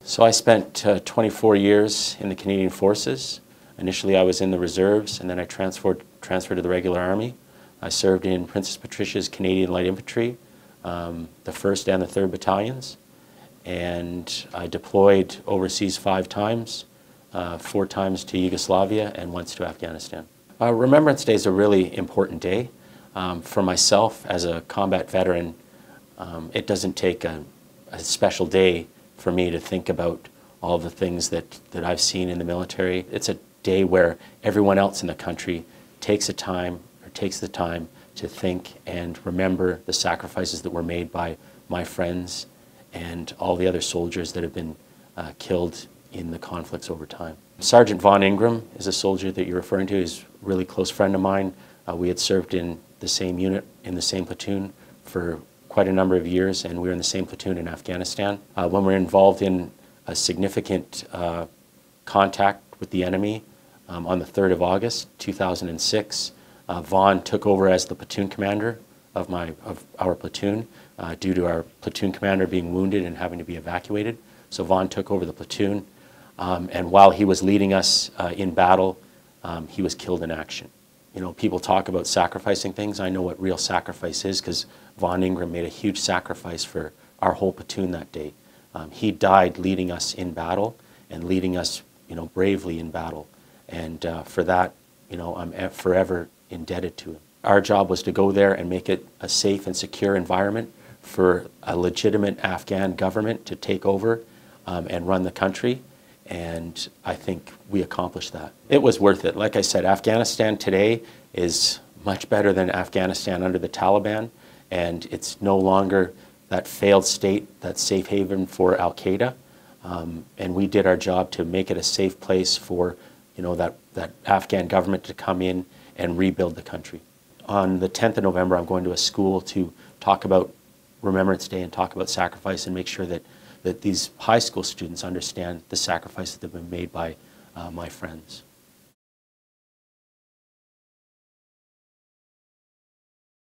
So I spent 24 years in the Canadian Forces. Initially I was in the reserves, and then I transferred to the regular army. I served in Princess Patricia's Canadian Light Infantry, the 1st and the 3rd Battalions, and I deployed overseas 5 times, 4 times to Yugoslavia and once to Afghanistan. Remembrance Day is a really important day. For myself as a combat veteran, it doesn't take a special day for me to think about all the things that I've seen in the military. It's a day where everyone else in the country takes the time to think and remember the sacrifices that were made by my friends and all the other soldiers that have been killed in the conflicts over time. Sergeant Vaughan Ingram is a soldier that you're referring to. He's a really close friend of mine. We had served in the same unit, in the same platoon for quite a number of years, and we were in the same platoon in Afghanistan. When we were involved in a significant contact with the enemy on the 3rd of August, 2006, Vaughan took over as the platoon commander of our platoon due to our platoon commander being wounded and having to be evacuated. So Vaughan took over the platoon, and while he was leading us in battle, he was killed in action. You know, people talk about sacrificing things. I know what real sacrifice is because Vaughan Ingram made a huge sacrifice for our whole platoon that day. He died leading us in battle and leading us, you know, bravely in battle. And for that, you know, I'm forever indebted to him. Our job was to go there and make it a safe and secure environment for a legitimate Afghan government to take over and run the country. And I think we accomplished that. It was worth it. Like I said, Afghanistan today is much better than Afghanistan under the Taliban, and it's no longer that failed state, that safe haven for Al-Qaeda. And we did our job to make it a safe place for, you know, that Afghan government to come in and rebuild the country. On the 10th of November, I'm going to a school to talk about Remembrance Day and talk about sacrifice and make sure that these high school students understand the sacrifices that have been made by my friends.